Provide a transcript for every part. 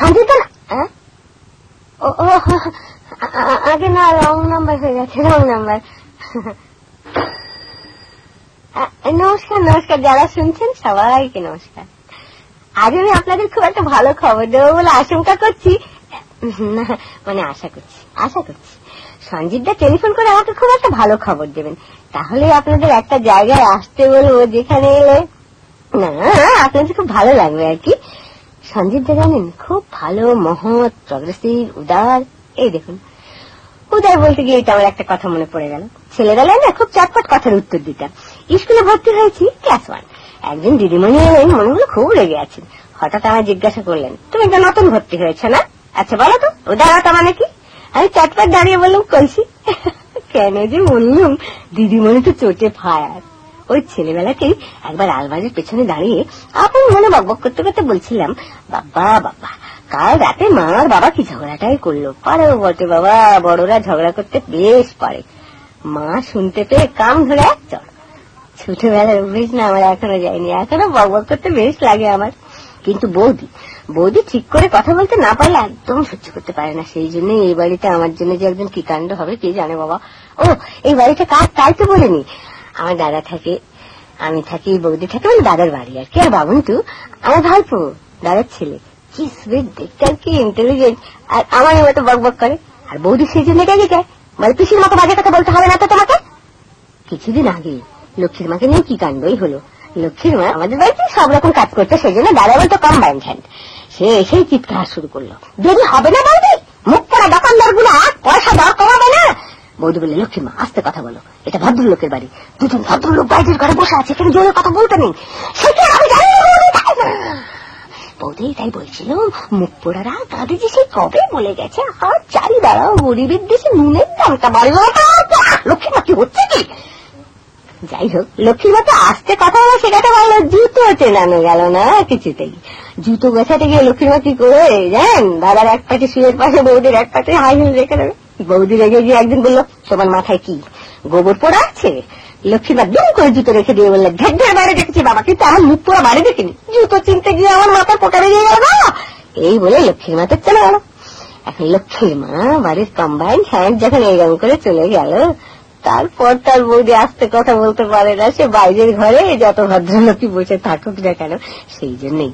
সঞ্জিত না? আগে না, রং নাম্বার হয়ে গেছে, রং নাম্বার। নমস্কার নমস্কার, যারা শুনছেন সবাইকে নমস্কার। আজ আমি আপনাদের খুব একটা ভালো খবর দেবো বলে আশঙ্কা করছি, মানে আশা করছি সঞ্জিতদা টেলিফোন করে আমাকে খুব একটা ভালো খবর দেবেন। তাহলে আপনাদের একটা জায়গায় আসতে বলবো যেখানে এলে না আপনাদের খুব ভালো লাগবে আর কি। সঞ্জিতদা জানেন খুব ভালো, মহৎ, প্রগ্রেসিভ, উদার। এই দেখুন, উদার বলতে গিয়ে আমার একটা কথা মনে পড়ে গেল। ছেলেবেলায় না খুব চটপট কথার উত্তর দিতাম। স্কুলে ভর্তি হয়েছি ক্লাস 1। একদিন দিদিমণি এলেন, মনে হলো খুব রেগে আছেন। হঠাৎ আমায় জিজ্ঞাসা করলেন, তুমি তো নতুন ভর্তি হয়েছে না, আচ্ছা বলো তো উদারতা মানে কি? আমি চটপট দাঁড়িয়ে বললাম কলসি। কেন যে বললাম, দিদিমণি তো চোটে ফায়ার। ওই ছেলেবেলাতেই একবার আলমারির পেছনে দাঁড়িয়ে আপন মনে বকবক করতে করতে বলছিলাম, বাবা বাবা কাল রাতে মা আর বাবা কি ঝগড়াটাই করলো। পারেও বটে বাবা, বড়রা ঝগড়া করতে বেশ পারে। মা শুনতে পেয়ে কাম ধরে এক চড়। ছোটবেলার অভ্যেস না আমার এখনো যায়নি, এখনো বকবক করতে বেশ লাগে আমার। কিন্তু বৌদি ঠিক করে কথা বলতে না পারলে একদম সহ্য করতে পারে না। সেই জন্য এই বাড়িতে আমার জন্য যে একজন কি কাণ্ড হবে কে জানে বাবা। ও এই বাড়িটা কার তাই তো বলিনি। আমার দাদা থাকে, আমি থাকি, বৌদি থাকে, মানে দাদার বাড়ি আর কি। আর বাবন্তু আমার ভাইপো, দাদার ছেলে, কি সুইট দেখতে আর কি ইন্টেলিজেন্ট। আর আমার মতো বকবক করে। আর বৌদি সেই জন্য রেগে যায়, মানে পিসির মতো বাজে কথা বলতে হবে না তো তোমাকে। কিছুদিন আগে লক্ষ্মীর মাকে নিয়ে কি কাণ্ডই হলো। লক্ষ্মীর মা আমাদের বাড়িতে সব রকম কাজ করতে, সেই জন্য দাদা বলতো কম্বাইন্ড হ্যান্ড। সে এসেই চিৎকার শুরু করলো, দেরি হবে না বৌদি, মুখ পড়া দোকানদার গুলো পয়সা দর কমাবে না। বৌদি বললে, লক্ষ্মীর মা আস্তে কথা বলো, এটা ভদ্রলোকের বাড়ি, দুজন ভদ্রলোক বাইরের ঘরে বসে আছে, এখানে জোরে কথা বলতে নেই। সেটা আমি জানি না। বৌদি তাই বলছিল, মুখ পোড়ারা গাঁধীজি সেই কবে বলে গেছে, আর চারি দাঁড়াও গরিবের দেশে নুনের দামটা বাড়বে। লক্ষ্মীর মা কি হচ্ছে কি? যাই হোক, লক্ষ্মীর মতো আস্তে কথা বলে শেখাতে পারলো, জুতো চেনানো গেল না কিছুতেই। জুতো গোছাতে গিয়ে লক্ষ্মীর মা কি করে জানেন, দাদার এক পাশে শুয়ের পাশে, বৌদির এক পাশে হাই হিল রেখে দেবে। বৌদি রেগে গিয়ে একদিন বললো, তোমার মাথায় কি গোবর পোড়া আছে? লক্ষ্মীর মা দুম করে জুতো রেখে দিয়ে বললেন, ঢের ঢের বাইরে দেখেছি বাবা, কিন্তু আমার মুখ পোড়া বাড়ি দেখিনি, জুতো চিনতে গিয়ে আমার মাথা পোকা বেরিয়ে গেল। এই বলে লক্ষ্মীর মা তো চলে গেল। এখন লক্ষ্মীর মা বাড়ির কম্বাইন্ড হ্যান্ড যখন এইরকম করে চলে গেল, তারপর তার বৌদি আস্তে কথা বলতে পারে না। সে বাইরের ঘরে যত ভদ্রলোকই বসে থাকুক না কেন। সেই জন্যই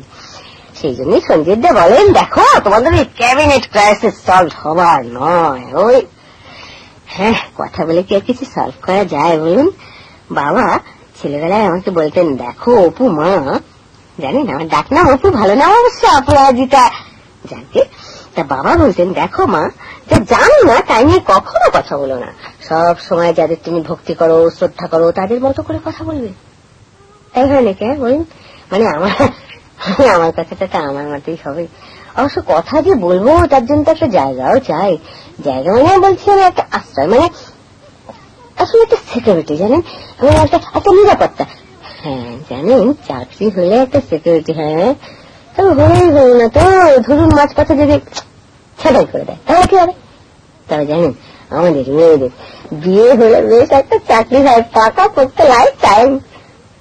সঞ্জিতদা বলেন, দেখো তোমাদের ওই ক্যাবিনেট ক্রাইসিস সলভ হবার নয়। ওই হ্যাঁ, কথা বলে কি আর কিছু সলভ করা যায় বলুন? বাবা ছেলেবেলায় আমাকে বলতেন, দেখো অপু মা, জানেন আমার ডাক নাম অপু, ভালো নাম অবশ্য, অপরাজিতা জানতে। তা বাবা বলতেন, দেখো মা, যা জানো না তাই নিয়ে কখনো কথা বলো না, সব সময় যাদের তুমি ভক্তি করো, শ্রদ্ধা করো, তাদের মতো করে কথা বলবে। তাই হয় নাকি বলুন? মানে আমার কথাটা তো আমার মতোই হবে। অবশ্য কথা যে বলবো তার জন্য তো একটা জায়গাও চাই। জায়গা মানে বলছি আমি একটা আশ্রয়, মানে আসলে একটা সিকিউরিটি, জানেন, একটা নিরাপত্তা। হ্যাঁ জানেন, চাকরি হলে একটা সিকিউরিটি, হ্যাঁ তবে হলেই হল না তো। ধরুন মাঝপথে যদি ছেড়াই করে দেয় তাহলে কি হবে? তবে জানেন, আমাদের মেয়েদের বিয়ে হলে বেশ একটা চাকরি হয়, পাকা করতে লাইফ টাইম।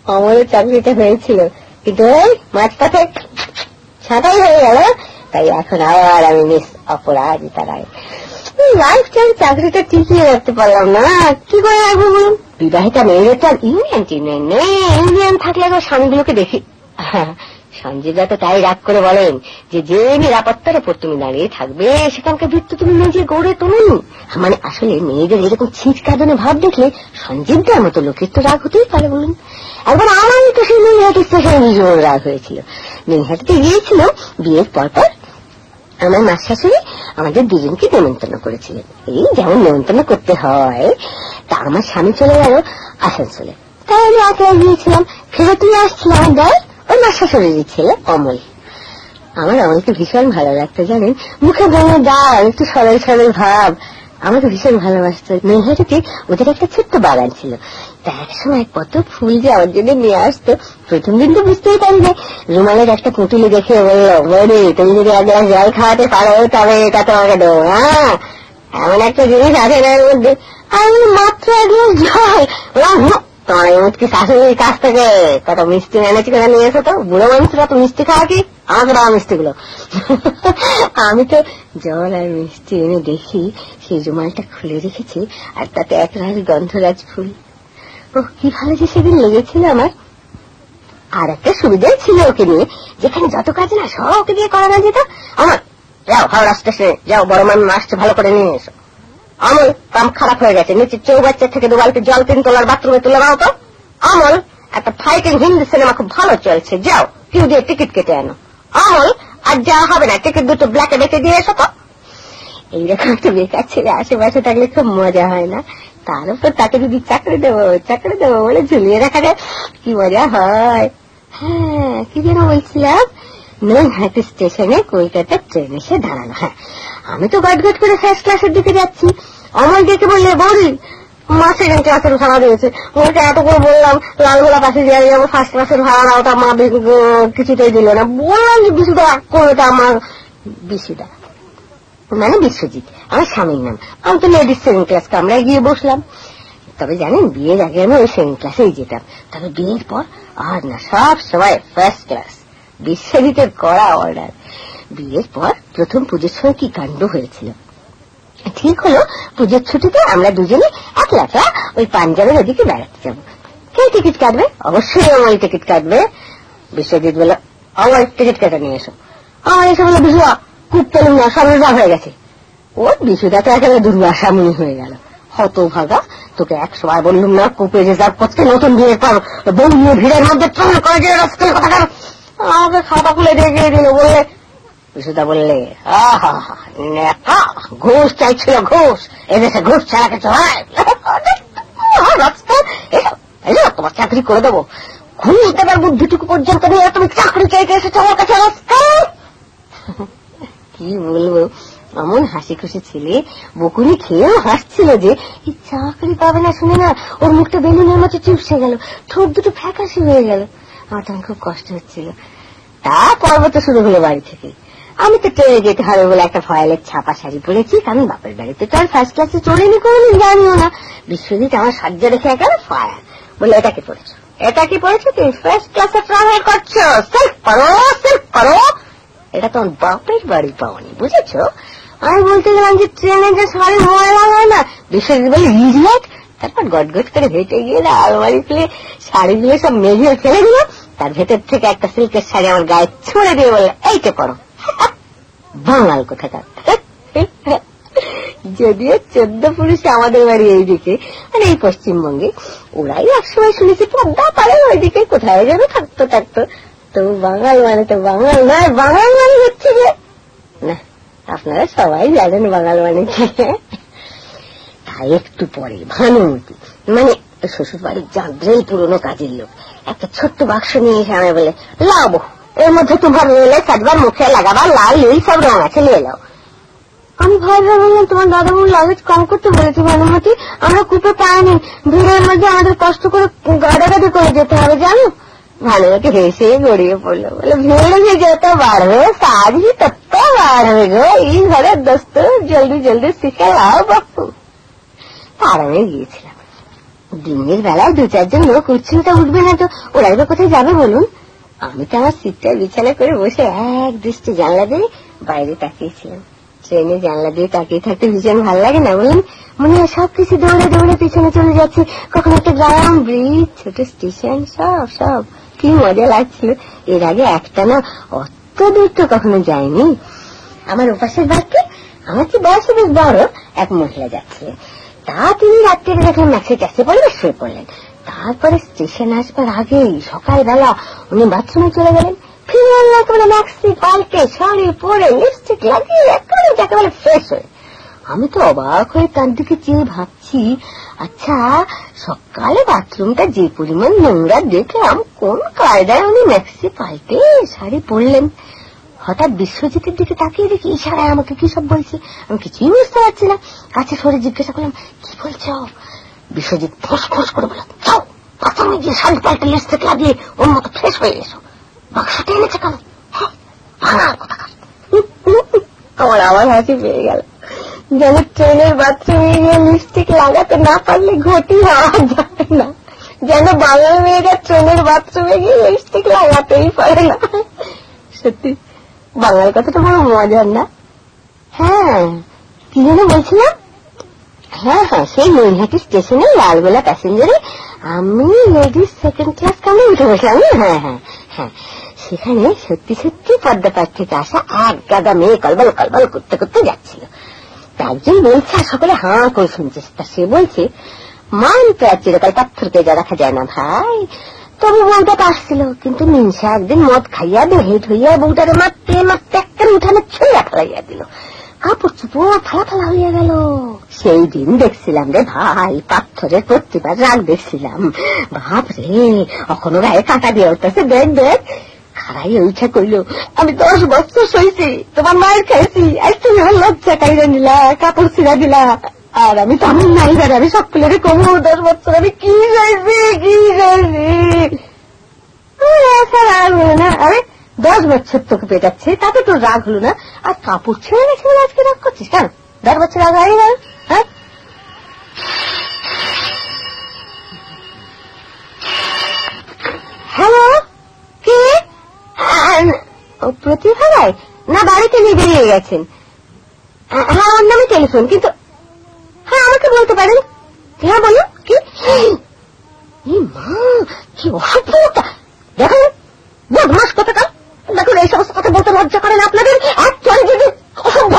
আমারও চাকরিটা হয়েছিল, কিন্তু ওই মাঝপথে ছাটাই হয়ে গেল। তাই এখন আবার আমি মিস অপরাজিতা রায়। লাইফ টাইম চাকরিটা টিকিয়ে রাখতে পারলাম না, কি করে রাখবো বলুন? বিবাহিতা মেয়েদের তো আর ইউনিয়ন নেই, ইউনিয়ন থাকলে তো স্বামীগুলোকে দেখি। সঞ্জিদা তো তাই রাগ করে বলেন যে নিরাপত্তার উপর তুমি দাঁড়িয়ে থাকবে সেখানকার ভিত্তি তুমি নিজে গড়ে তুলুন। মানে আসলে মেয়েদের এরকম ছিচকাদনে ভাব দেখলে সঞ্জিদার মতো লোকের তো রাগ হতেই পারে বলুন। একবার আমারই তো সেই নৈহাটি স্টেশনে ভীষণ রাগ হয়েছিল। নৈহাটিতে গিয়েছিল বিয়ের পরপর আমার মা শাশুড়ি আমাদের দুজনকে নেমন্তন্ন করেছিলেন, এই যেমন নেমন্তন্ন করতে হয়। তা আমার স্বামী চলে গেল আসানসোলে, তাই আমি একলা গিয়েছিলাম। ফেরত নিয়ে আসছিলাম আমার ওই মা শাশুড়ির ছেলে অমল। আমার অমলকে ভীষণ ভালো লাগতো জানেন, মুখে বলে ডাল, একটু সরল সরল ভাব। আমার তো ভীষণ ভালোবাসতো। নৈহাটিতে ওদের একটা ছোট্ট বাগান ছিল, তা এক সময় কত ফুল যে আমার জন্য নিয়ে আসতো। প্রথম দিন তো বুঝতেই পারি না, রুমালের একটা পুঁটুলি দেখে বললো, বৌদি তুমি যদি এক গ্লাস জল খাওয়াতে পারো তবে এটা তোমাকে দেবো। হ্যাঁ এমন একটা জিনিস আছে না এর মধ্যে। আমি মাত্র এক গ্লাস জল, তোমার মুটকি শাশুড়ির কাছ থেকে কত মিষ্টি এনেছি, করে নিয়ে এসো তো, বুড়ো মানুষরা তো মিষ্টি খাওয়া কি আমাকে দাও মিষ্টিগুলো। আমি তো জল আর মিষ্টি এনে দেখি সেই রুমালটা খুলে রেখেছি, আর তাতে একরাশ গন্ধরাজ ফুল। ও কি ভালো যে সেদিন লেগেছিল আমার। আর একটা সুবিধাই ছিল ওকে নিয়ে, যেখানে যত কাজ না সব ওকে দিয়ে করানো যেত। আমার যাও হাওড়া স্টেশনে যাও, বড় মামি আসছে, ভালো করে নিয়ে এসো। আমল কাম খারাপ হয়ে গেছে, নিচে চৌবাচ্চা থেকে 2 বালতি জল 3 তলার বাথরুমে তুলে দাও তো। আমল একটা ফাইটিং হিন্দি সিনেমা খুব ভালো চলছে, যাও কেউ দিয়ে টিকিট কেটে আনো। আমল আর যাওয়া হবে না, টিকিট দুটো ব্ল্যাকে বেঁচে দিয়ে এসো তো। এইরকম একটা বেকার ছেলে আশেপাশে থাকলে খুব মজা হয় না? তার উপর তাকে যদি চাকরি দেবো বলে ঝুলিয়ে রাখা যায়, কি মজা হয়। হ্যাঁ, কি যেন বলছিলাম, নৈহাটি স্টেশনে কলকাতা ট্রেন এসে দাঁড়ালো। হ্যাঁ, আমি তো গটগট করে ফার্স্ট ক্লাসের দিকে যাচ্ছি। অমল ডেকে বললে, বৌদি মা সেকেন্ড ক্লাসের ভাড়া দিয়েছে। ওকে এত করে বললাম লালগোলা পাশে দিয়ে যাবো, ফার্স্ট ক্লাসের ভাড়া ওটা মা কিছুতেই দিল না। বললাম যে বিশুদা ওটা আমার, বিশুদা মানে বিশ্বজিৎ আমার স্বামীর নাম। আমি তো লেডিস সেকেন্ড ক্লাস কামরায় গিয়ে বসলাম। তবে জানেন, বিয়ের আগে আমি ওই সেকেন্ড ক্লাসেই যেতাম, তবে বিয়ের পর আর না, সব সময় ফার্স্ট ক্লাস। বিশ্বজিতের কড়া অর্ডার। বিয়ের পর প্রথম পুজোর সময় কি কাণ্ড হয়েছিল। ঠিক হলো পুজোর ছুটিতে আমরা দুজনে একলা ওই পাঞ্জাবের ওদিকে বেড়াতে যাবো। কে টিকিট কাটবে? অবশ্যই অমল টিকিট কাটবে। বিশ্বজিৎ বলল, অমল টিকিট কাটা নিয়ে এসো। আমার এসে বললো, বিশুদা খুব পেলুম না, সব রিজার্ভ হয়ে গেছে। ও বিশুদা তো একেবারে দুর্বাসামনি হয়ে গেল। হতভাগা, তোকে 100 বার বললুম না কুপে রিজার্ভ করতে, নতুন বিয়ের পর বউ নিয়ে ভিড়ের মধ্যে ট্রাভেল করে যে রাস্তার কথা কেন? আমাকে খাতা খুলে দেখিয়ে দিল। বললে বিশুদা বললে, ঘুষ চাইছিল, ঘুষ এদেশে ঘুষ ছাড়া কিছু হয়? তোমার চাকরি করে দেবো, ঘুষ দেবার বুদ্ধিটুকু পর্যন্ত নিয়ে তুমি চাকরি চাইতে এসেছো আমার কাছে? কি বলবো, এমন হাসি খুশি ছেলে, বকুনি খেয়েও হাসছিল যে এই চাকরি পাবে না শুনে না ওর মুখটা বেলুনের মতো চুপসে গেল, ঠোঁট দুটো ফ্যাকাশে হয়ে গেল। আমার তখন খুব কষ্ট হচ্ছিল। তা পর্ব তো শুরু হলো বাড়ি থেকে। আমি তো ট্রেনে যেতে হবে বলে একটা ফয়েলের ছাপা শাড়ি পরেছি, কারণ বাপের বাড়িতে তো আর ফার্স্ট ক্লাসে চড়েনি, কোনদিন জানিও না। বিশ্বজিৎ আমার সাজ্জা রেখে একেবারে ফায়ার। বলে, এটা কি পড়েছো? এটা কি পড়েছো? তুমি ফার্স্ট ক্লাসে ট্রাভেল করছো, সেলফ করো। এটা তোমার বাপের বাড়ি পাওনি, বুঝেছো? আমি বলতে গেলাম যে ট্রেনে যে শাড়ি ময়লা হয় না। বিশ্বজিৎ বলে, ইডিয়েট। তারপর গটগট করে হেঁটে গিয়ে আলমারি খুলে শাড়িগুলো সব মেঝে ফেলে দিল। তার ভেতর থেকে একটা সিল্কের শাড়ি আমার গায়ে ছুঁড়ে দিয়ে বললে, এইটা করো। বাঙাল কোথাকার। যদিও 14 পুরুষে আমাদের বাড়ি এইদিকে, মানে এই পশ্চিমবঙ্গে, ওরাই একসময় শুনেছি পদ্মা পারে ওইদিকে কোথায় যেন থাকতো। তো বাঙাল মানে তো বাঙাল নয়, বাঙাল মানে হচ্ছে যে, না আপনারা সবাই জানেন বাঙাল মানে কি। তাই একটু পরে ভানুমতি মানে শ্বশুর বাড়ির জানলেই পুরনো কাজের লোক একটা ছোট্ট বাক্স নিয়ে এসে আমি বলে, লাও এর মধ্যে তোমার রেলে কাটবার, মুখে লাগাবার লাল এই সব রং আছে, নিয়ে নাও। আমি ভয় বললাম, তোমার দাদাবুর লাগেজ কম করতে বলেছি ভানুমতি, আমরা কুপে পাইনি, ভিড়ের মধ্যে আমাদের কষ্ট করে গাড়াগাড়ি করে যেতে হবে জানো। ভানুমতি হেসে গড়িয়ে পড়লো, বলে, ভিড় যে যত বাড়বে সাজ भी তত বাড়বে গো, এই ঘরের দোস্ত জলদি জলদি শিখে লাও বাপু। আরামে গিয়েছিলাম। দিনের বেলায় 2-4 জন লোক উঠছেটা উঠবে না তো ওরাই বা কোথায় যাবে বলুন। আমি তো আমার সিটটা বিছানা করে বসে এক দৃষ্টি জানলা দিয়ে বাইরে তাকিয়েছিলাম। ট্রেনে জানলা দিয়ে তাকিয়ে থাকতে ভীষণ ভালো লাগে না বলুন? মনে হয় সবকিছু দৌড়ে দৌড়ে পিছনে চলে যাচ্ছে, কখনো একটা গ্রাম, ব্রিজ, ছোট স্টেশন, সব কি মজা লাগছিল। এর আগে একটা না অত দূর তো কখনো যায়নি। আমার ওপাশের বাড়িতে আমার কি বয়সে বেশ বড় এক মহিলা যাচ্ছিলেন। তা তিনি রাত্রে দেখলাম ম্যাক্সি ট্যাক্সি পরে শুয়ে পড়লেন। তারপরে স্টেশন আসবার আগেই সকালবেলা উনি বাথরুমে চলে গেলেন। ফিরে আনলাম একেবারে ম্যাক্সি পাল্টে শাড়ি পরে লিপস্টিক লাগিয়ে একেবারে ফ্রেশ হয়ে। আমি তো অবাক হয়ে তার দিকে চেয়ে ভাবছি, আচ্ছা সকালে বাথরুমটা যে পরিমাণ নোংরা দেখলাম, কোন কায়দায় উনি ম্যাক্সি পাল্টে শাড়ি পরলেন। হঠাৎ বিশ্বজিতের দিকে তাকিয়ে দেখি ইশারায় আমাকে কি সব বলছে, আমি কিছুই বুঝতে পারছি না। কাছে সরে জিজ্ঞাসা করলাম, কি বলছো? বিশ্বজিৎ ফোঁস করে বলল, যাও বাথরুমে গিয়ে শাড়ি পাল্টে লিপস্টিক লাগিয়ে ওর মতো ফ্রেশ হয়ে এসো। বাক্সটা এনেছে কেন? ভাঙার কথা। আমার আবার হাসি পেয়ে গেল, যেন ট্রেনের বাথরুমে গিয়ে লিপস্টিক লাগাতে না পারলে ঘটি হওয়া যায় না, যেন বাংলা মেয়েরা ট্রেনের বাথরুমে গিয়ে লিপস্টিক লাগাতেই পারে না। সত্যি বাংলার কথাটা বড় মজার না? হ্যাঁ, কি যেন বলছিলাম? হ্যাঁ হ্যাঁ, সেই নৈহাটি স্টেশনে লালগোলা প্যাসেঞ্জারে আমি লেডিস সেকেন্ড ক্লাস কামে উঠে বসলাম। হ্যাঁ হ্যাঁ হ্যাঁ, সেখানে সত্যি সত্যি পদ্মাপাড় থেকে আসা এক গাদা মেয়ে কলবল কলবল করতে করতে যাচ্ছিল। একজন বলছে আর সকলে হাঁ করে শুনছে। তা সে বলছে, মান তো আর চিরকাল পাথরকে যা রাখা যায় না ভাই। তবে বউটা পারছিল, কিন্তু মিনসা একদিন মদ খাইয়া বেহেট হইয়া বউটারে মারতে মারতে একটা উঠানে ছুঁয়া ফেলাইয়া দিল। কাপড় চুপড় ফালা ফালা হইয়া গেল। সেই দিন দেখছিলাম রে ভাই, পাথরের প্রতিবার রাগ দেখছিলাম। বাপরে, এখনো গায়ে কাটা দিয়ে উঠতেছে। দেখ দেখ, খারাই ওইটা কইল, আমি 10 বছর সইছি, তোমার মায়ের খাইছি, আজ তুমি আমার লজ্জা কাইরা নিলা, কাপড় ছিঁড়া দিলা। আর আমি তেমন নাই জানি, আমি সকলের কমু 10 বছর আমি কি চাইছি কি চাইছি। রাগ হলো না? আরে 10 বছর তোকে পেটাচ্ছে, তাতে তোর রাগ হলো না? আর কাপড় ছেড়ে গেছে আজকে রাগ করছিস কেন? 10 বছর রাগ হয় না? হ্যাঁ, হ্যালো, কে? প্রতিভা রায়? না, বাড়িতে নিয়ে বেরিয়ে গেছেন। হ্যাঁ, আমার নামে টেলিফোন, কিন্তু হ্যাঁ আমাকে বলতে পারেন। হ্যাঁ বলুন, কি? মা, কি অসভ্যতা! দেখুন বদমাস কোথাকার, দেখুন এই সমস্ত কথা বলতে লজ্জা করেন আপনাদের? অসভ্য!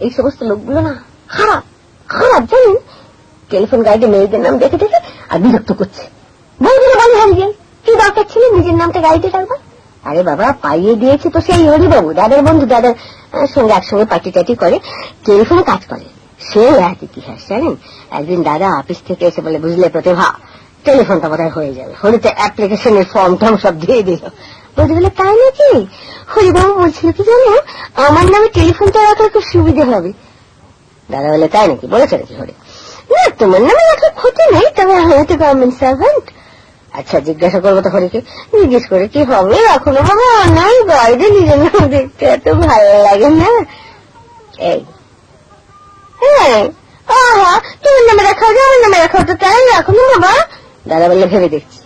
এই সমস্ত লোকগুলো না খারাপ খারাপ, জানেন? টেলিফোন গাইডে মেয়েদের নাম দেখে দেখে আর বিরক্ত করছে। বউদিনে বাড়ি হারিয়ে কি দরকার ছিল নিজের নামটা গাইডে রাখবা? আরে বাবা, পাইয়ে দিয়েছে তো সেই হরিবাবু, দাদার বন্ধু, দাদার সঙ্গে একসঙ্গে পার্টি টাটি করে, টেলিফোনে কাজ করে। সে এক ইতিহাস জানেন। একদিন দাদা অফিস থেকে এসে বলে, বুঝলে প্রতিভা, টেলিফোনটা বোধহয় হয়ে যাবে। হরিতে অ্যাপ্লিকেশনের ফর্ম টর্ম সব দিয়ে দিল। বলতে গেলে, তাই নাকি? হরিবাবু বলছিল কি জানো, আমার নামে টেলিফোনটা রাখার খুব সুবিধা হবে। দাদা বলে, তাই নাকি? বলেছে নাকি হরি? না, তোমার নামে রাখার ক্ষতি নেই, তবে আমি তো গভর্নমেন্ট সার্ভেন্ট। আচ্ছা, জিজ্ঞাসা করবো তো হরিকে। জিজ্ঞেস করে কি হবে? এখনো বাবা নাই, বাইরে নিজের নাম দেখতে এত ভালো লাগে না। এই হ্যাঁ, আহা, তোমার নামে রাখা হবে, আমার নামে রাখা হতো, তাই এখনো বাবা? দাদা বললে, ভেবে দেখছি।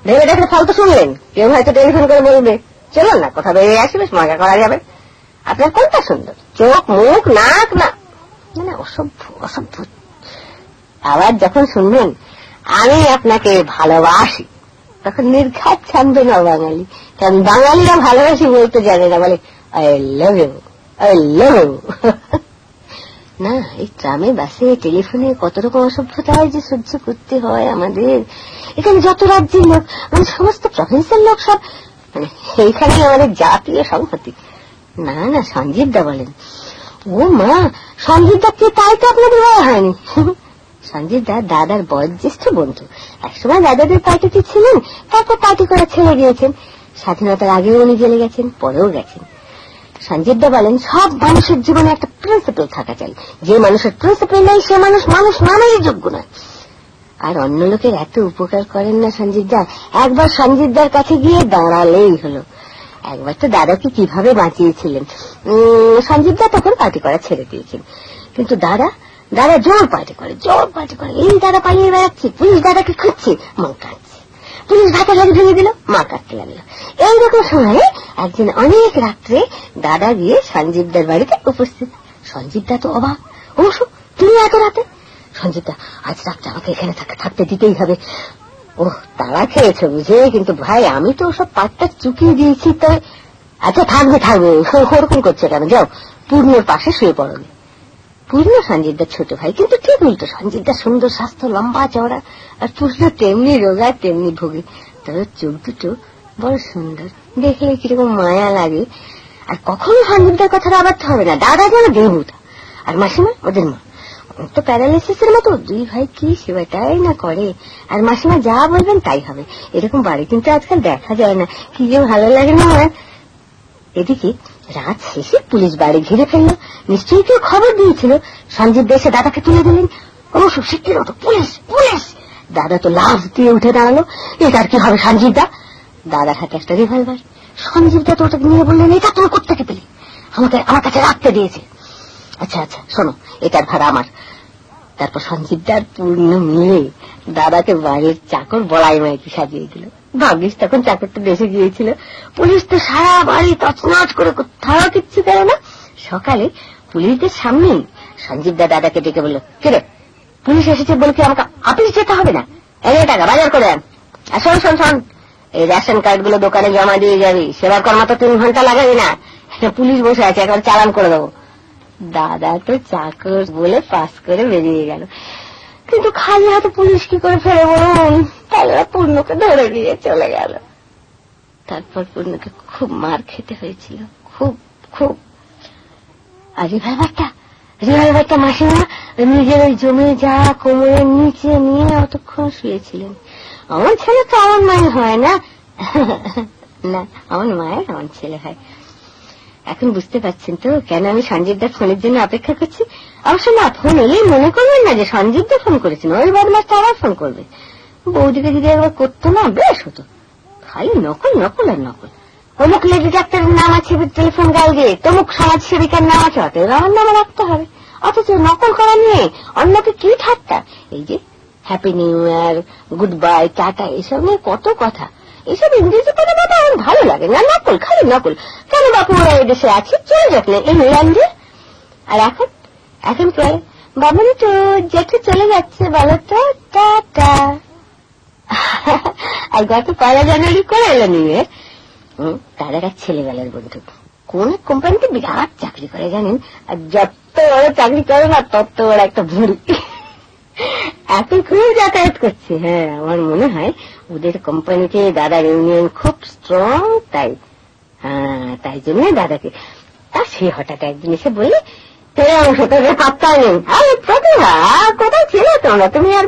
ভেবে দেখলে ফালতু শুনলেন? কেউ হয়তো টেলিফোন করে বলবে, চলুন না কোথা বেরিয়ে আসি, বেশ মজা করা যাবে। আপনার কোনটা সুন্দর? চোখ, মুখ, নাক? না মানে অসভ্য অসভ্য। আবার যখন শুনবেন আমি আপনাকে ভালোবাসি, তখন নির্ঘাত ছাড়বে না বাঙালি। কারণ বাঙালিরা ভালোবাসি বলতে জানে না, বলে I love you, I love you. না, এই ট্রামে বাসে টেলিফোনে কত রকম অসভ্যতা হয় যে সহ্য করতে হয় আমাদের। এখানে যত রাজ্যের লোক, মানে সমস্ত প্রভিন্সের লোক সব, মানে এইখানেই আমাদের জাতীয় সংহতি। না না, সঞ্জীব দা বলেন। ও মা, সঞ্জীব দা কে? তাই তো আপনাদের বলা হয়নি। সঞ্জীব দা দাদার বয়োজ্যেষ্ঠ বন্ধু, একসময় দাদাদের পার্টিতে ছিলেন, তারপর পার্টি করে ছেড়ে গিয়েছেন। স্বাধীনতার আগেও উনি জেলে গেছেন, পরেও গেছেন। সঞ্জীব দা বলেন, সব মানুষের জীবনে একটা প্রিন্সিপাল থাকা চাই, যে মানুষের প্রিন্সিপাল নেই সে মানুষ মানুষ নামেই যোগ্য নয়। আর অন্য লোকের এত উপকার করেন না সঞ্জীব দা। একবার সঞ্জীব দার কাছে গিয়ে দাঁড়ালেই হলো। একবার তো দাদাকে কিভাবে বাঁচিয়েছিলেন। সঞ্জীব দা তখন পার্টি করা ছেড়ে দিয়েছেন, কিন্তু দাদা জোর পার্টি করে, জোর পার্টি করে। এই দাদা পালিয়ে বেড়াচ্ছে, পুলিশ দাদাকে খুঁজছে, মা কাঁদছে। পুলিশ ধাক্কা লাগে ভেঙে দিল, মা কাঁদতে লাগলো। এইরকম সময়ে একদিন অনেক রাত্রে দাদা গিয়ে সঞ্জীবদার বাড়িতে উপস্থিত। সঞ্জীবদা তো অবাক, অবশ্য তুমি এত রাতে? সঞ্জীবদা, আজ রাতটা আমাকে এখানে থাকতে দিতেই হবে। ও, তারা খেয়েছে বুঝে, কিন্তু ভাই আমি তো ওসব পাটটা চুকিয়ে দিয়েছি। তাই আচ্ছা, থাকবে ওরকম করছে কেন? যাও, পূর্ণর পাশে শুয়ে পড়বে। পূর্ণ সঞ্জীবদার ছোট ভাই, কিন্তু ঠিক উল্টো। সঞ্জীবদার সুন্দর স্বাস্থ্য, লম্বা চওড়া, আর পূর্ণ তেমনি রোগা তেমনি ভোগে। তবে চোখ দুটো বড় সুন্দর, দেখলে কিরকম মায়া লাগে। আর কখনো সঞ্জীবদার কথাটা আবারতে হবে না। দাদা যেন দেবতা, আর মাসিমা ওদের মা। তো প্যারালাইসিসের মতো দুই ভাই কি সেবাটাই না করে, আর মাসিমা যা বলবেন তাই হবে। এরকম বাড়ি কিন্তু আজকাল দেখা যায় না, কি যে ভালো লাগে না আমার। এদিকে রাত শেষে পুলিশ বাড়ি ঘিরে ফেলল। নিশ্চয়ই কেউ খবর দিয়েছিল। সঞ্জীব দা এসে দাদাকে তুলে দিলেন। অবশ্য শিক্ষিত তো, পুলিশ পুলিশ। দাদা তো লাফ দিয়ে উঠে দাঁড়ালো। এটার কি হবে সঞ্জীব দা? দাদার হাতে একটা রিভলভার। সঞ্জীব দা তো ওটাকে নিয়ে বললেন, এটা তুমি কোত্থেকে পেলে? আমার কাছে রাখতে দিয়েছে। আচ্ছা আচ্ছা, শোনো, এটার ভাড়া আমার। তারপর সঞ্জীব দার পূর্ণ মিলে দাদাকে বাড়ির চাকর বড়াই মাইকি সাজিয়ে দিল। ভাগ্যিস তখন চাকরটা দেশে গিয়েছিল। পুলিশ তো সারা বাড়ি তছনছ করে কোথাও কিচ্ছু করে না। সকালে পুলিশদের সামনেই সঞ্জীব দাদাকে ডেকে বলল, কিরে পুলিশ এসেছে বলে কি আমাকে অফিস যেতে হবে না? এনে টাকা বাজার করে আন। আর শোন শোন শোন, এই রেশন কার্ড গুলো দোকানে জমা দিয়ে যাবি। সেবা কর্মা তো 3 ঘন্টা লাগাবি না। পুলিশ বসে আছে, একবার চালান করে দেবো। দাদা তো চাকর বলে পাস করে বেরিয়ে গেল। কিন্তু খালি হাতে পুলিশ কি করে ফেরে বলুন? তাহলে পূর্ণকে ধরে নিয়ে চলে গেল। তারপর পূর্ণকে খুব মার খেতে হয়েছিল, খুব খুব। আর রিভলভারটা মাসিমা নিজের ওই জমে যা কোমরের নিচে নিয়ে অতক্ষণ শুয়েছিলেন। আমার ছেলে তো আমার মায়ের হয় না, না আমার মায়ের আমার ছেলে হয়। এখন বুঝতে পারছেন তো কেন আমি সঞ্জীবদার ফোনের জন্য অপেক্ষা করছি? অবশ্য না, ফোন এলেই মনে করবেন না যে সঞ্জীবদা ফোন করেছেন, ওই বদমাসটা আবার ফোন করবে। বৌদিকে যদি একবার করতো না বেশ হতো। খালি নকল নকল আর নকল। অমুক লেডি ডাক্তারের নাম আছে টেলিফোন গাল দিয়ে, তমুক সমাজ সেবিকার নাম আছে, অতএব আমার নামে রাখতে হবে। অথচ নকল করা নিয়ে অন্যকে কি ঠাট্টা! এই যে happy new year, good bye, tata, এসব নিয়ে কত কথা। এসব ইংরেজি কথা বলতে আমার ভালো লাগে না। নকল, খালি নকল। কেন বাপু ওরা এই দেশে আছে, চলে যাক না ইংল্যান্ডে। আর এখন পরে বাবুনি তো জেঠু চলে যাচ্ছে বলো তো, টাটা। আর গত 1 জানুয়ারি করে এলো নিউ ইয়ার। তার একটা ছেলেবেলার বন্ধু কোন কোম্পানিতে বিরাট চাকরি করে জানেন। আর যত বড় চাকরি করে না তত বড় একটা ভুল। এখন খুব যাতায়াত করছে। হ্যাঁ, আমার মনে হয় ওদের কোম্পানিতে দাদার ইউনিয়ন খুব স্ট্রং, তাই জন্য দাদাকে। তা সে হঠাৎ একদিন এসে বললে, তোর অংশ তোদের পাত্তা নেই। আরে প্রতিভা, কোথায় ছিল তোমরা? তুমি আর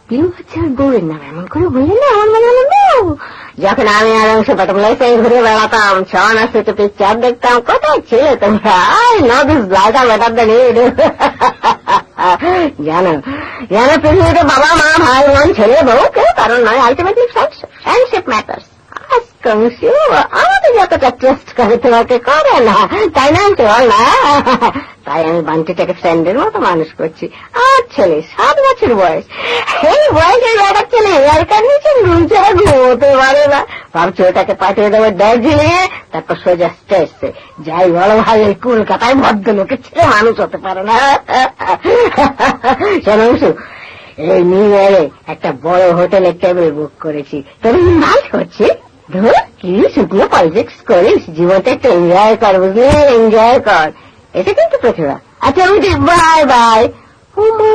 পিউ হচ্ছে আর বউয়ের নাম এমন করে বললে না, আমার মনে হলো বউ। যখন আমি আর অংশ পেতাম লাইফে ঘুরে বেড়াতাম, ছনাসে তো পিকচার দেখতাম, কোথায় ছিল তোমরা? জানো পৃথিবীতে বাবা মা ভাই বোন ছেলে বউ কেউ কারণ নয়, আলটিমেটলি ফ্রেন্ডশিপ ম্যাটার্স। আমাদের যতটা ট্রাস্ট করে তোমাকে করে না, তাই না? চল না। তাই আমি বান্টিটাকে ফ্রেন্ডের মতো মানুষ করছি। আর ছেলে 7 বছর বয়স। এই বয়সের একটা ছেলে এয়ারকার নিচে রুম ছাড়া ঘুমোতে পারে না। ভাবছি ওটাকে পাঠিয়ে দেবো দার্জিলিং এ, তারপর সোজা স্টেজে যাই বলো ভাই, কলকাতায় ভদ্রলোকের ছেলে মানুষ হতে পারে না। শোনো, এই নিউ ইয়ারে একটা বড় হোটেলের টেবিল বুক করেছি, তবে ইনভাইট করছি। ধর কি শুকনো পলিটিক্স করিস, জীবনটা একটু এনজয় কর, বুঝলি? এনজয় কর। এটা কিন্তু প্রতিভা। আচ্ছা উঠি, বাই বাই। ও মা,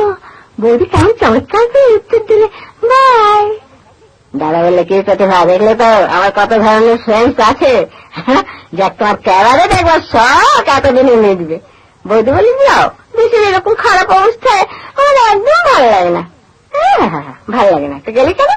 বৌদি কেমন চমৎকার করে উত্তর দিলে, বাই। দাদা বললে, কি প্রতিভা, দেখলে তো আমার কত ধরনের ফ্রেন্ডস আছে। যাক, তোমার ক্যাবারে দেখবার সব এতদিনে মিটবে। বৌদি বলি, যাও, বেশি এরকম খারাপ অবস্থায় আমার একদম ভালো লাগে না। হ্যাঁ, ভালো লাগে না তো গেলে কেন?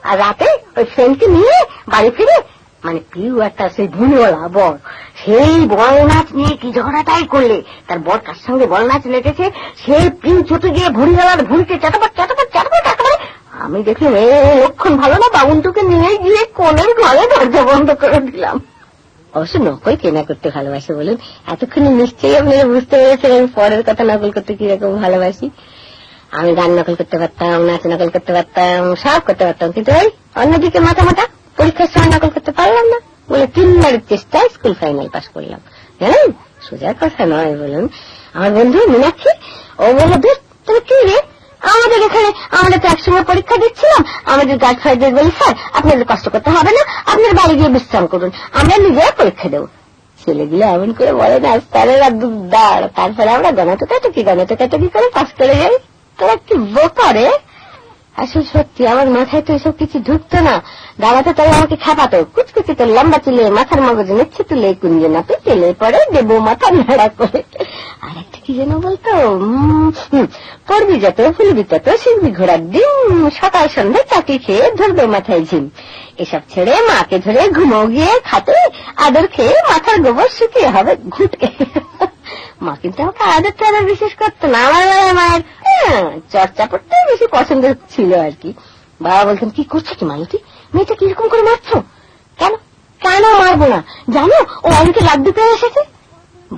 আর রাতে ওই ফ্রেন্ডকে নিয়ে বাড়ি ফিরে, মানে পিউ একটা সেই ধুনিওয়ালা বর, সেই বল নাচ নিয়ে কি ঝগড়াটাই করলে। তার বর কার সঙ্গে বল নাচ লেগেছে, সে পিউ ছুটে গিয়ে ভুড়িওয়ালার ভুড়িতে চাটাপাট চাটাপাট চাটাপাট একেবারে। আমি দেখলাম এই লক্ষণ ভালো না, বাবুনটুকে নিয়ে গিয়ে কোণের ঘরে দরজা বন্ধ করে দিলাম। অবশ্য নকল কেনা করতে ভালোবাসে বলুন। এতক্ষণ নিশ্চয়ই আপনারা বুঝতে পেরেছেন আমি পরের কথা নকল করতে কিরকম ভালোবাসি। আমি গান নকল করতে পারতাম, নাচ নকল করতে পারতাম, সব করতে পারতাম, কিন্তু ওই অন্যদিকে মাথা পরীক্ষার সময় নকল করতে পারলাম না বলে 3 বারের চেষ্টায় স্কুল ফাইনাল পাস করলাম। জানেন, সোজা কথা নয় বলুন। আমার বন্ধু মীনাক্ষী, ও বলল, বেশ তুমি কি রে, আমাদের এখানে আমরা তো একসঙ্গে পরীক্ষা দিচ্ছিলাম, আমাদের গার্ডফ্রেন্ডদের বলি, স্যার আপনাদের কষ্ট করতে হবে না, আপনার বাড়ি গিয়ে বিশ্রাম করুন, আমরা নিজেরা পরীক্ষা দেবো। ছেলেগুলো এমন করে বলে না, স্যারেরা দুধদার। তারপরে আমরা গণতকাটকি করে পাস করে যাই। তোরা কি বোকারে! আসলে সত্যি আমার মাথায় তো এসব কিছু ঢুকতো না। দাঁড়াতে তারা আমাকে খাপাতো, কুচকুচি তো লম্বা চুলে, মাথার মগজ নিচ্ছে তুলে, কুঞ্জে নাপে তেলে পরে দেবো মাথা নাড়া করে। আর একটা কি যেন বলতো, পড়বি যত ফুলবি তত শিখবি ঘোড়ার ডিম, সকাল সন্ধ্যা চাকরি খেয়ে ধরবে মাথায় ঝিম। এসব ছেড়ে মাকে ধরে ঘুমো গিয়ে খাতে, আদর খেয়ে মাথার গোবর শুকিয়ে হবে ঘুটে। মা কিন্তু আমাকে আদর টাদা বিশেষ করতো না, আমার মায়ের চর্চা করতে বেশি পছন্দ ছিল আর কি। বাবা বলতেন, কি করছো কি মালতী, মেয়েটা কিরকম করে মারছো? কেন কেন মারবো না, জানো ও অনেকে লাড্ডু পেয়ে এসেছে।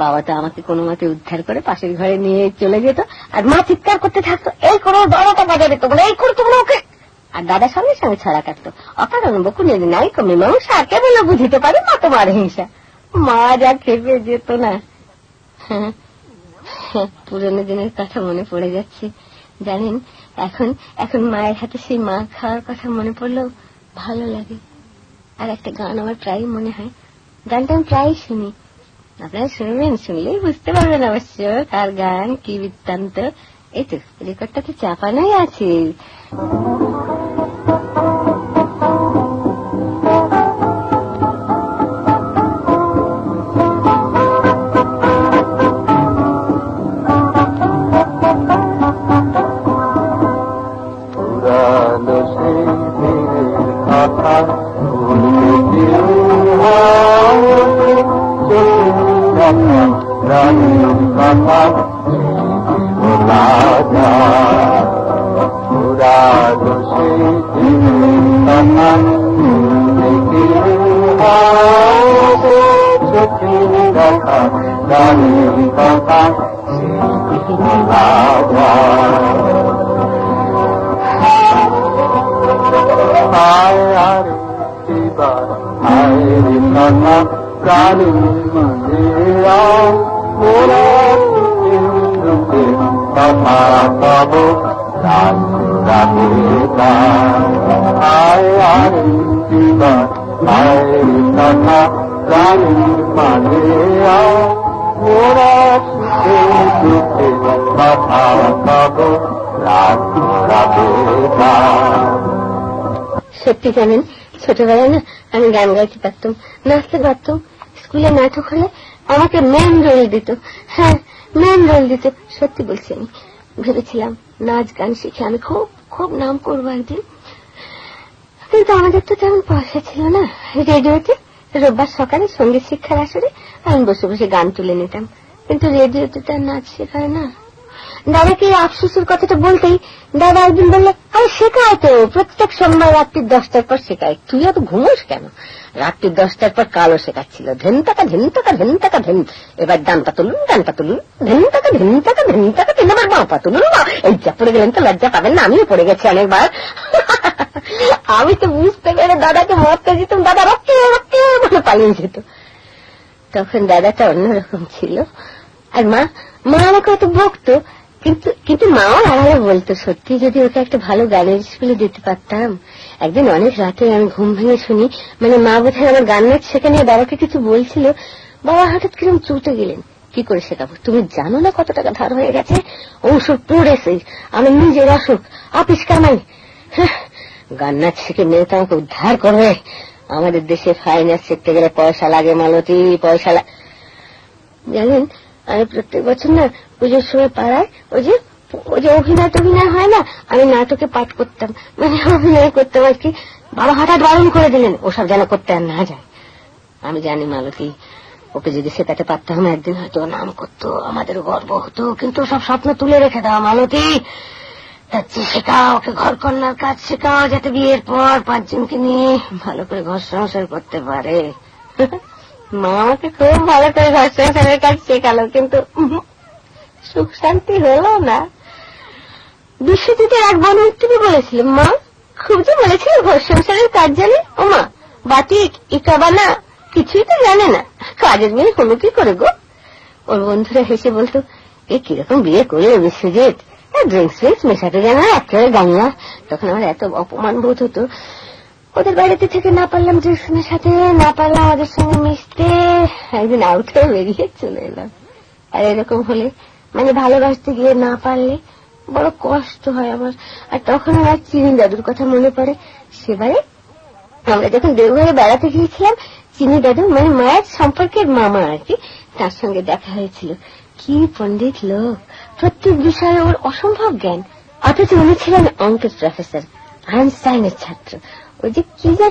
বাবা তো আমাকে কোনো মতে উদ্ধার করে পাশের ঘরে নিয়ে চলে যেত, আর মা চিৎকার করতে থাকতো, এই করো দরটা বাজারে তোমরা, এই করো তোমরা ওকে। আর দাদা সঙ্গে সঙ্গে ছড়া কাটতো, অকারণ বকুনের নায়িক মীমাংসা কেবল বুঝিতে পারে মা তোমার হিংসা। মা যা খেপে যেত না। পুরনো দিনের কথা মনে পড়ে যাচ্ছে জানেন। এখন এখন মায়ের হাতে সেই মা খাওয়ার কথা মনে পড়লেও ভালো লাগে। আর একটা গান আমার প্রায় মনে হয়, গানটা আমি প্রায় শুনি, আপনারা শুনবেন, শুনলেই বুঝতে পারবেন অবশ্য কার গান কি বৃত্তান্ত। এই তো রেকর্ডটা তো চাপানোই আছে। সত্যি জানেন, ছোটবেলায় না আমি গান গাইতে পারতাম, নাচতে পারতাম। স্কুলে নাটক হলে আমাকে মেন রোল দিত। হ্যাঁ, মেন রোল দিত, সত্যি বলছি। আমি ভেবেছিলাম নাচ গান শিখে আমি খুব খুব নাম করবো একদিন, কিন্তু আমাদের তো তেমন পয়সা ছিল না। রেডিওতে রোববার সকালে সঙ্গীত শিক্ষার আসরে আমি বসে বসে গান তুলে নিতাম, কিন্তু রেডিওতে তার নাচ শেখায় না। দাদাকে আফসোসের কথাটা বলতেই দাদা একদিন বললে, আরে শেখায় তো, প্রত্যেক সোমবার রাত্রি 10টার পর শেখায়, তুই এত ঘুমোস কেন? রাত্রি 10টার পর কালো শেখাচ্ছিল, ধেন টাকা ধেন টাকা ধেন টাকা ধেন, এবার ডানটা তুলুন ডানটা তুলুন, ধেন টাকা ধেন টাকা ধেন টাকা, 3 বার বাঁপা তুলুন। এই যা পড়ে গেলেন তো লজ্জা পাবেন না, আমিও পড়ে গেছি অনেকবার। আমি তো বুঝতে পেরে দাদাকে মরতে যেতাম, দাদা রক্তে রক্তে বলে পালিয়ে যেত। তখন দাদাটা অন্যরকম ছিল। আর মা আমাকে হয়তো বকতো, কিন্তু মাও আড়ালে বলতো, সত্যি যদি ওকে একটা ভালো গানের স্কুলে দিতে পারতাম। একদিন অনেক রাতে আমি ঘুম ভেঙে শুনি, মানে মা বোধহয় আমার গান নাচ শেখানো বাবাকে কিছু বলছিল। বাবা হঠাৎ কিরম চুটে গেলেন, কি করে শেখাবো, তুমি জানো না কত টাকা ধার হয়ে গেছে, ওষুধ পড়েছে, আমি নিজের অসুখ, অফিস কামাই, গান নাচ শিখে মেয়ে তো আমাকে উদ্ধার করবে। আমাদের দেশে ফাইন আর্ট শিখতে গেলে পয়সা লাগে মালতী, পয়সা জানেন। আমি প্রত্যেক বছর না পুজোর সময় পাড়ায় ওই যে অভিনয় হয় না, আমি নাটকে পাঠ করতাম, মানে অভিনয় করতাম আর কি। বাবা হঠাৎ বারণ করে দিলেন ওসব যেন করতে আর না যায়। আমি জানি মালতী, ওকে যদি শেখাতে পারতাম একদিন হয়তো নাম করতো, আমাদের গর্ব হতো, কিন্তু সব স্বপ্ন তুলে রেখে দাও মালতী। তার চেয়ে শেখাও, ওকে ঘর কন্যার কাজ শেখাও, যাতে বিয়ের পর 5 জনকে নিয়ে ভালো করে ঘর সংসার করতে পারে। মা আমাকে খুব ভালো করে ঘর সংসারের কাজ শেখালো, কিন্তু সুখ শান্তি হলো না। বিশ্বজিতের এক বন্ধুত্বী বলেছিল, মা খুব যে বলেছিল ঘর সংসারের কাজ জানে, ও মা বাটিক ইকাবানা কিছুই তো জানে না, কাজের মেয়ে হলো কি করে গো। ওর বন্ধুরা হেসে বলতো, এ কিরকম বিয়ে করে বিশ্বজিৎ, ড্রিঙ্কস ফ্রিঙ্কস মেশাতে জানা, একেবারে গাঙ্গা। তখন আমার এত অপমান বোধ হতো। ওদের বাড়িতে থেকে না পারলাম ড্রিঙ্কসের সাথে, না পারলাম ওদের সঙ্গে মিশতে, একদিন আউট হয়ে বেরিয়ে চলে এলাম। আর এরকম হলে, মানে ভালোবাসতে গিয়ে না পারলে বড় কষ্ট হয় আমার। আর তখন আমার চিনি দাদুর কথা মনে পড়ে। সেবারে আমরা যখন দেওঘরে বেড়াতে গিয়েছিলাম, চিনি দাদু মানে মায়ের সম্পর্কের মামা আর কি, তার সঙ্গে দেখা হয়েছিল। কি পণ্ডিত লোক, প্রত্যেক বিষয়ে ওর অসম্ভব জ্ঞান, অথচ উনি ছিলেন অঙ্কের প্রফেসর, আইনস্টাইনের ছাত্র। ওই যে কি যে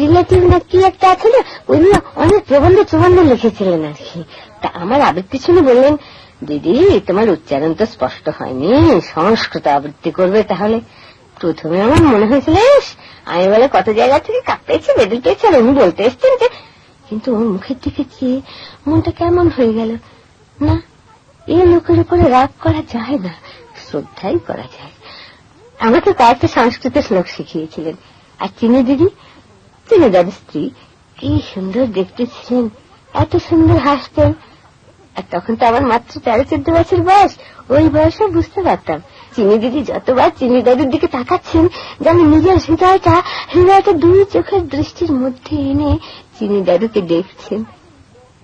রিলেটিভ না কি একটা আছে না, উনি অনেক প্রবন্ধ লিখেছিলেন আর কি। তা আমার আবৃত্তি শুনে বললেন, দিদি তোমার উচ্চারণ তো স্পষ্ট হয়নি, সংস্কৃত আবৃত্তি করবে তাহলে। প্রথমে আমার মনে হয়েছিল আমি বলে কত জায়গা থেকে কাপ পেয়েছি, বেদল পেয়েছি, আর উনি বলতে এসছেন যে, কিন্তু ওর মুখের দিকে চেয়ে মনটা কেমন হয়ে গেল। না, এই লোকের উপরে রাগ করা যায় না, শ্রদ্ধাই করা যায়। আমাকে কয়েকটা সংস্কৃত শ্লোক শিখিয়েছিলেন। আর চিনি দিদি, চিনি দাদুর স্ত্রী, কি সুন্দর দেখতে ছিলেন, এত সুন্দর হাসতেন। আর তখন তো আমার মাত্র 13-14 বছর বয়স, ওই বয়সে বুঝতে পারতাম। চিনি দিদি যতবার চিনি দাদুর দিকে তাকাচ্ছেন, যেন নিজের হৃদয়টা 2 চোখের দৃষ্টির মধ্যে এনে চিনি দাদুকে দেখছেন।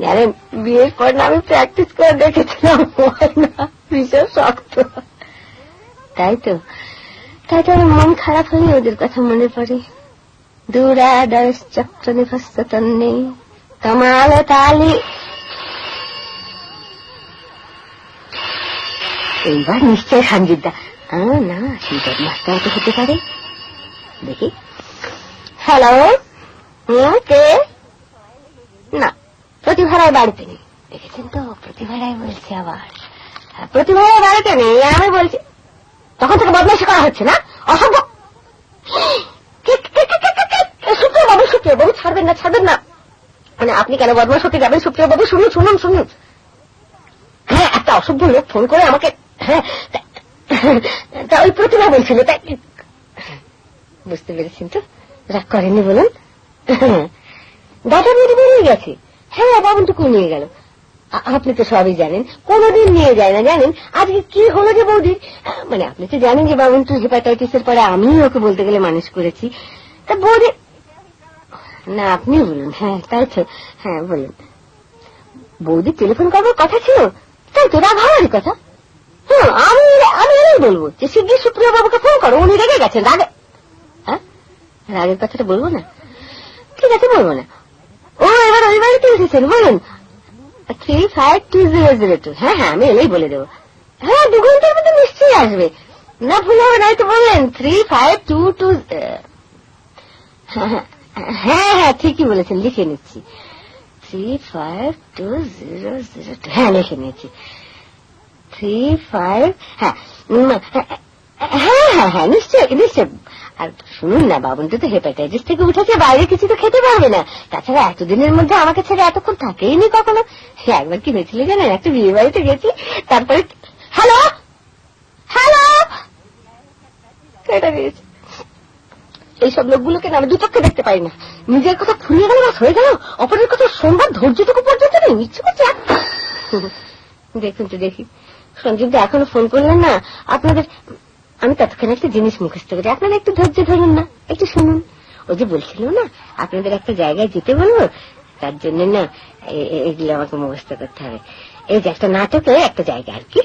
জানেন, বিয়ের পর না আমি প্র্যাকটিস করে দেখেছিলাম, ভীষণ শক্ত। তাই তো আমার মন খারাপ হয়ে ওদের কথা মনে পড়ে। দূরাদর্শ চক্র নিভস্ত তন্নে কামাল তালি। এইবার নিশ্চয় সঞ্জিতদা। না, শীতের মাস্টার তো হতে পারে। দেখি। হ্যালো, কে? না, প্রতিভারায় বাড়িতে নেই। দেখেছেন তো, প্রতিভারায় বলছে আবার। প্রতিভারায় বাড়িতে নেই আমি বলছি। তখন থেকে বদমাইশি করা হচ্ছে না? অসভ্য। সুপ্রিয় বাবু, সুপ্রিয় বাবু, ছাড়বেন না। মানে আপনি কেন বদমাশ হতে যাবেন সুপ্রিয় বাবু? শুনুন। হ্যাঁ, একটা অসভ্য লোক ফোন করে আমাকে, হ্যাঁ, তা ওই প্রতিভা বলছিল। তাই বুঝতে পেরেছেন তো? রাগ করেনি বলুন। দাদা বৌদি বেরিয়ে গেছে। হ্যাঁ, বাবুটুকু নিয়ে গেল। আপনি তো সবই জানেন, কোনদিন নিয়ে যায় না। জানেন আজকে কি হলো যে বৌদির? মানে আপনি তো জানেন যে বাবুন তো হেপাটাইটিসের পরে আমি ওকে বলতে গেলে মানুষ করেছি। তা বৌদি, না আপনি বলুন। হ্যাঁ, তাই তো। হ্যাঁ বলুন। বৌদি টেলিফোন করবার কথা ছিল, তাই তো? রাগ হওয়ারই কথা। আমি বলবো যে শিগগির সুপ্রিয় বাবুকে ফোন করো, উনি রেগে গেছেন। রাগের কথাটা বলবো না? ঠিক আছে, বলবো না। ও এবার ওই বাড়িতে এসেছেন, বলুন। 35202। হ্যাঁ, আমি এলেই বলে দেবো। হ্যাঁ, 2 ঘন্টার মধ্যে নিশ্চয়ই আসবে। না ভুল হবে না, তো বললেন 3522। হ্যাঁ, ঠিকই বলেছেন, লিখে নিচ্ছি। 35200। হ্যাঁ, লিখে নিচ্ছি। 35। হ্যাঁ, নিশ্চয়। আর শুনুন না, বাবুনটা তো হেপাটাইটিস থেকে উঠেছে, বাইরে কিছু তো খেতে পারবে না। তাছাড়া এতদিনের মধ্যে আমাকে ছেড়ে এতক্ষণ থাকেইনি কখনো। একবার কি হয়েছিল জানেন, একটা বিয়ে বাড়িতে গেছি, তারপরে হ্যালো কেটে দিয়েছে। এইসব লোকগুলোকে না আমি দুচক্ষে দেখতে পাই না। নিজের কথা ফুরিয়ে গেল, বাস হয়ে গেল, অপরের কথা সোমবার ধৈর্যটুকু পর্যন্ত নেই। ইচ্ছে করছে। দেখি সঞ্জীবদা এখনো ফোন করলেন না আপনাদের। আমি ততক্ষণ একটা জিনিস মুখস্থ করি, আপনারা একটু ধৈর্য ধরুন না, একটু শুনুন। ওই যে বলছিল না আপনাদের একটা জায়গায় যেতে বলবো, তার জন্য না এগুলো আমাকে মুখস্থ করতে হবে। এই যে একটা নাটকে একটা জায়গা আর কি,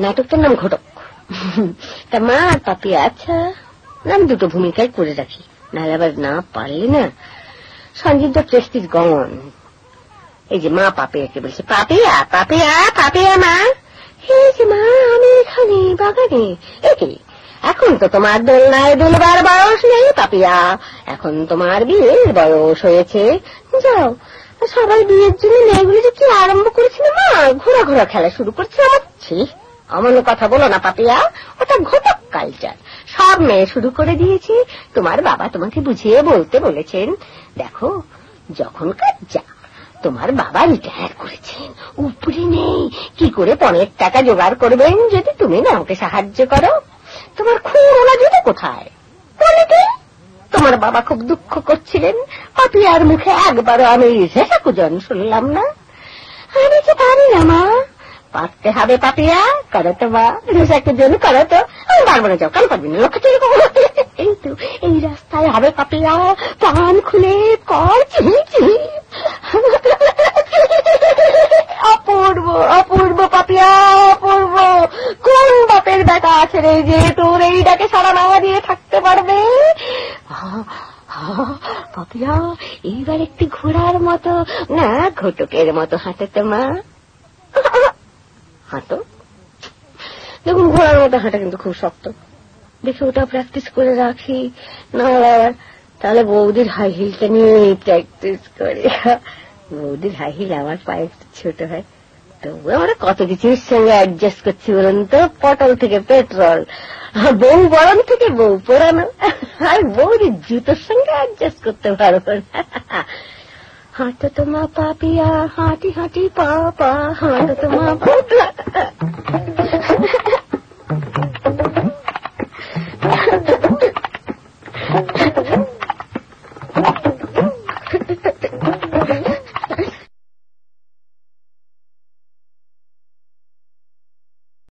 নাটকটার নাম ঘটক। তা মা আর পাপি, আচ্ছা আমি 2টো ভূমিকায় করে রাখি, নাহলে আবার না পারলে না সঞ্জীবদা প্রেস্টিজ গমন। এই যে মা পাপিয়াকে বলছে, পাপিয়া মা। এই যে মা, আমি এখানে বাগানে। এখন তো তোমার দোলনায় দুলবার বয়স নেই পাপিয়া, এখন তোমার বিয়ের বয়স হয়েছে। যাও, সবাই বিয়ের জন্য মেয়েগুলি যে কি আরম্ভ করেছিল মা, ঘোরা খেলা শুরু করছে। অমন কথা বলো না পাপিয়া, ওটা ঘটক কালচার। সব মেয়ে শুরু করে দিয়েছে। তোমার বাবা তোমাকে বুঝিয়ে বলতে বলেছেন, দেখো যখনকার যা, তোমার বাবা রিটায়ার করেছেন, উপরে নেই, কি করে 5 টাকা জোগাড় করবেন যদি তুমি না ওকে সাহায্য করো? তোমার খুঁড়োলা জুতো কোথায়? তোমার বাবা খুব দুঃখ করছিলেন। পাপিয়ার মুখে একবারও আমি রেশাকুজন শুনলাম না। আমি যে পারি না মা। পারতে হবে পাপিয়া, করো তো মা, রেশাকুজন করো তো। আমি পারবো না, যাও, কেন পারবি না? এই তো এই রাস্তায় হবে পাপিয়া, পান খুলে কর চিহি। অপূর্ব পাপিয়া, অপূর্ব। কোন বাপের বেটা আছে রে যে তোর এই ডাকে সারা না দিয়ে থাকতে পারবে? পাপিয়া এইবার একটি ঘোড়ার মতো না ঘটকের মতো হাঁটে তো মা। হাঁটো। দেখুন, ঘোড়ার মতো হাঁটা কিন্তু খুব শক্ত। দেখি ওটা প্র্যাকটিস করে রাখি, না তাহলে বৌদির হাই হিলটা নিয়ে প্র্যাকটিস করি। বৌদির হাই হিল আমার পায়ে একটু ছোট হয়, তবু আমরা কত কিছুর সঙ্গে অ্যাডজাস্ট করছি বলুন তো। পটল থেকে পেট্রোল, বউ বরণ থেকে বউ পোড়ানো, আর বৌদির জুতোর সঙ্গে অ্যাডজাস্ট করতে পারবো না। হাঁটো তোমা পাপিয়া, হাঁটি পাপা, হাঁটো তোমা পাপা। করছি